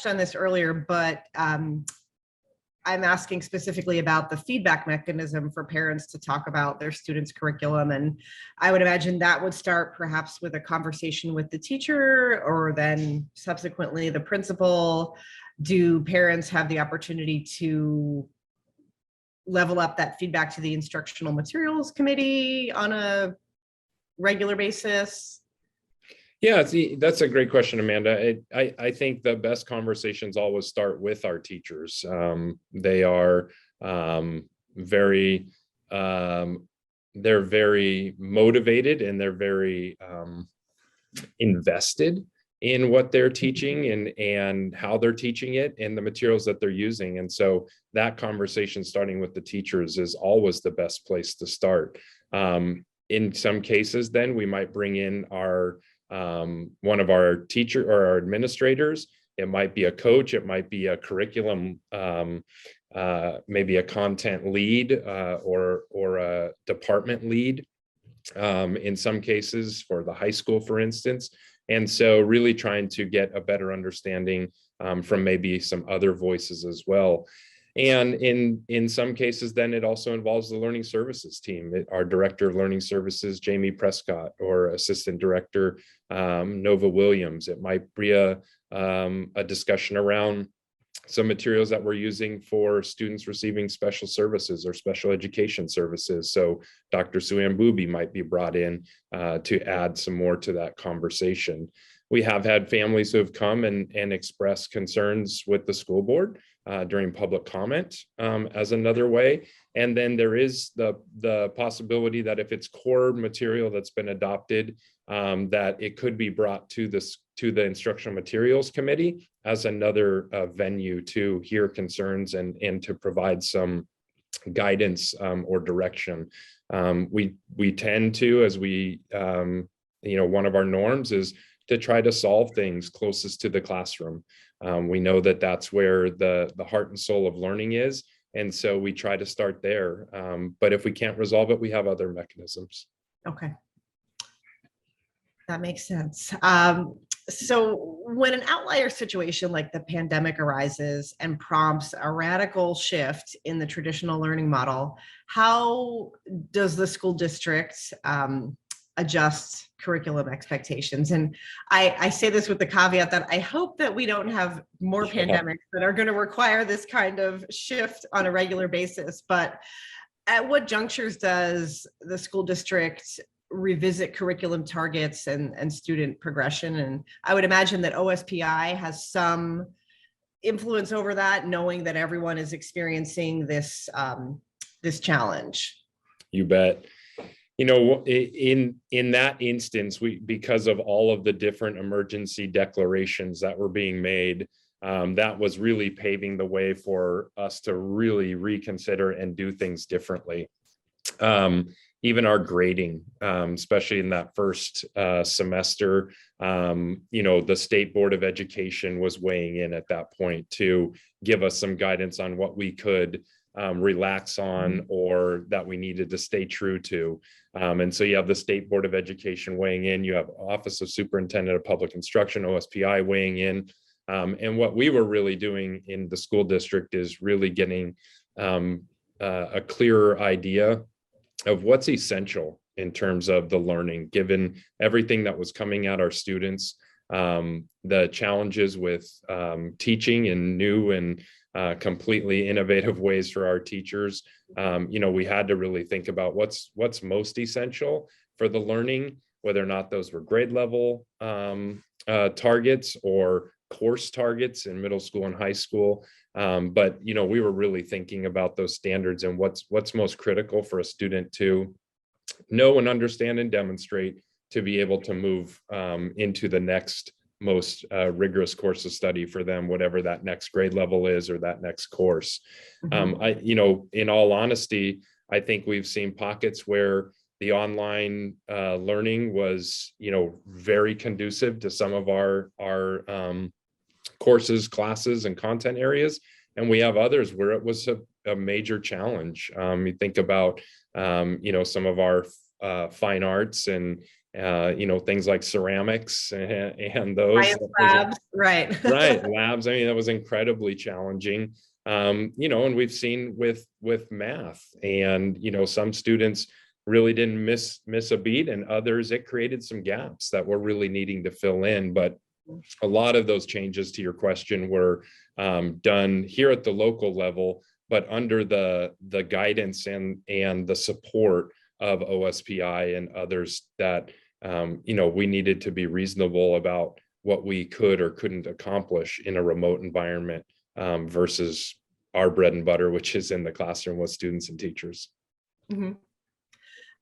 touched on this earlier, but I'm asking specifically about the feedback mechanism for parents to talk about their students' curriculum. And I would imagine that would start perhaps with a conversation with the teacher or then subsequently the principal. Do parents have the opportunity to level up that feedback to the instructional materials committee on a regular basis? Yeah, that's a great question, Amanda. I think the best conversations always start with our teachers. They are very, they're very motivated and they're very invested in what they're teaching and how they're teaching it and the materials that they're using. And so that conversation starting with the teachers is always the best place to start. In some cases, then we might bring in our one of our teacher or our administrators. It might be a coach, it might be a curriculum, maybe a content lead or a department lead in some cases for the high school, for instance. And so really trying to get a better understanding from maybe some other voices as well. And in some cases, then it also involves the learning services team, our director of learning services, Jamie Prescott, or assistant director, Nova Williams. It might be a discussion around some materials that we're using for students receiving special services or special education services. So Dr. Suann Booby might be brought in to add some more to that conversation. We have had families who have come and expressed concerns with the school board during public comment as another way. And then there is the possibility that if it's core material that's been adopted, that it could be brought to the instructional materials committee as another venue to hear concerns and to provide some guidance or direction. We tend to, as we, one of our norms is to try to solve things closest to the classroom. We know that that's where the heart and soul of learning is. And so we try to start there. But if we can't resolve it, we have other mechanisms. Okay. That makes sense. So when an outlier situation like the pandemic arises and prompts a radical shift in the traditional learning model, how does the school district adjust curriculum expectations? And I say this with the caveat that I hope that we don't have more pandemics that are going to require this kind of shift on a regular basis. But at what junctures does the school district revisit curriculum targets and student progression? And I would imagine that OSPI has some influence over that, knowing that everyone is experiencing this this challenge. You bet. In that instance, because of all of the different emergency declarations that were being made, that was really paving the way for us to really reconsider and do things differently. Even our grading, especially in that first semester, the State Board of Education was weighing in at that point to give us some guidance on what we could relax on or that we needed to stay true to. And so you have the State Board of Education weighing in, you have Office of Superintendent of Public Instruction, OSPI, weighing in. And what we were really doing in the school district is really getting a clearer idea of what's essential in terms of the learning, given everything that was coming at our students, the challenges with teaching in new and completely innovative ways for our teachers. We had to really think about what's most essential for the learning, whether or not those were grade level targets or course targets in middle school and high school. But we were really thinking about those standards and what's most critical for a student to know and understand and demonstrate to be able to move into the next most rigorous course of study for them, whatever that next grade level is or that next course. In all honesty, I think we've seen pockets where the online learning was, very conducive to some of our courses, classes, and content areas. And we have others where it was a major challenge. You think about, some of our fine arts and things like ceramics and those. Science labs, right. Right, labs. I mean, that was incredibly challenging. And we've seen with math, and some students really didn't miss a beat, and others it created some gaps that we're really needing to fill in. But a lot of those changes to your question were done here at the local level, but under the guidance and the support of OSPI and others that we needed to be reasonable about what we could or couldn't accomplish in a remote environment versus our bread and butter, which is in the classroom with students and teachers. Mm-hmm.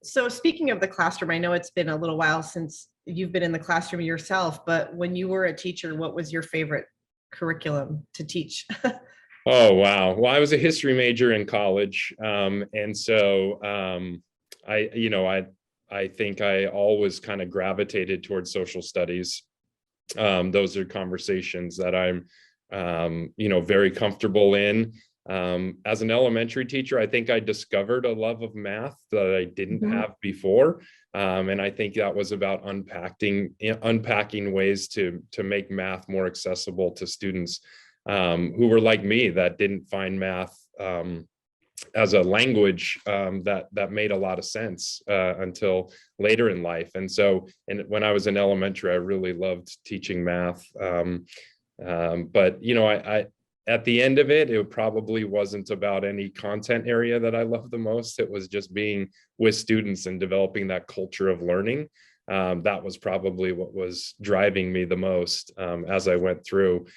So speaking of the classroom, I know it's been a little while since you've been in the classroom yourself, but when you were a teacher, what was your favorite curriculum to teach? Oh, wow. Well, I was a history major in college. And so I think I always kind of gravitated towards social studies. Those are conversations that I'm, very comfortable in. As an elementary teacher, I think I discovered a love of math that I didn't have before. And I think that was about unpacking ways to make math more accessible to students who were like me, that didn't find math as a language that made a lot of sense until later in life. And so, when I was in elementary, I really loved teaching math. But I at the end of it, it probably wasn't about any content area that I loved the most. It was just being with students and developing that culture of learning. That was probably what was driving me the most as I went through.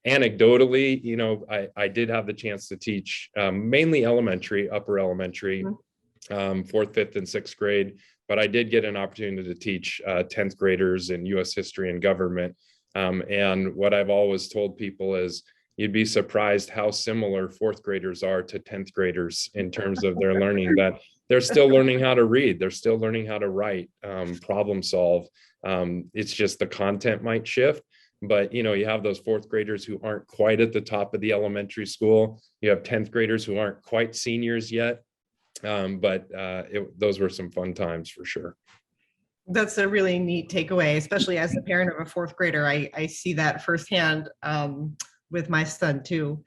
Anecdotally, I did have the chance to teach mainly upper elementary, 4th, 5th, and 6th grade, but I did get an opportunity to teach 10th graders in U.S. history and government. And what I've always told people is you'd be surprised how similar 4th graders are to 10th graders in terms of their learning, that they're still learning how to read, they're still learning how to write, problem solve. It's just the content might shift. But, you have those 4th graders who aren't quite at the top of the elementary school. You have 10th graders who aren't quite seniors yet. But those were some fun times for sure. That's a really neat takeaway, especially as the parent of a 4th grader. I see that firsthand with my son too.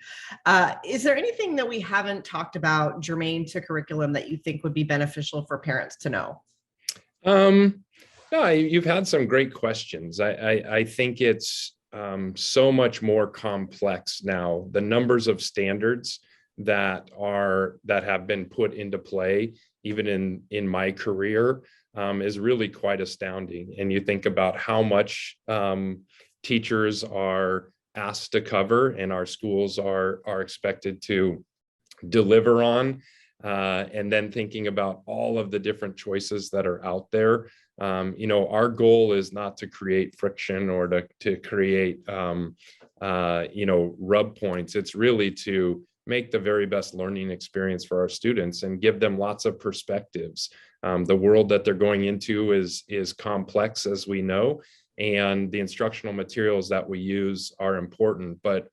Is there anything that we haven't talked about germane to curriculum that you think would be beneficial for parents to know? No, you've had some great questions. I think it's so much more complex now. The numbers of standards that have been put into play, even in my career, is really quite astounding. And you think about how much teachers are asked to cover and our schools are expected to deliver on. And then thinking about all of the different choices that are out there. Our goal is not to create friction or to create, rub points. It's really to make the very best learning experience for our students and give them lots of perspectives. The world that they're going into is complex, as we know, and the instructional materials that we use are important. But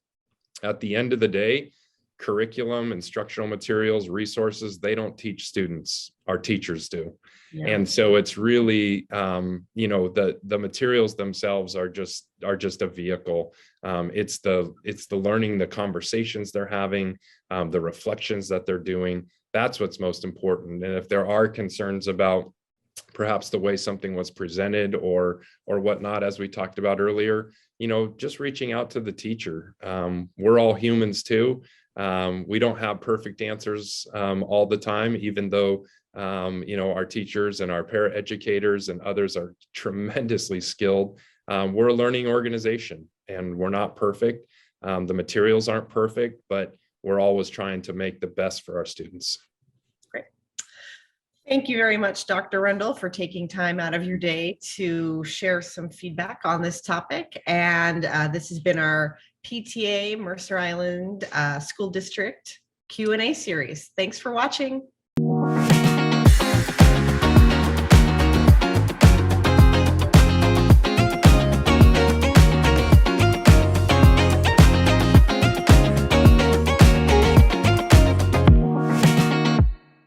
at the end of the day, curriculum, instructional materials, resources, they don't teach students, our teachers do. Yeah. And so it's really, the materials themselves are just a vehicle. It's the learning, the conversations they're having, the reflections that they're doing. That's what's most important. And if there are concerns about perhaps the way something was presented or whatnot, as we talked about earlier, just reaching out to the teacher. We're all humans too. We don't have perfect answers all the time, even though our teachers and our paraeducators and others are tremendously skilled. We're a learning organization and we're not perfect. The materials aren't perfect, but we're always trying to make the best for our students. Great. Thank you very much, Dr. Rundle, for taking time out of your day to share some feedback on this topic. And this has been our PTA Mercer Island School District Q&A series. Thanks for watching.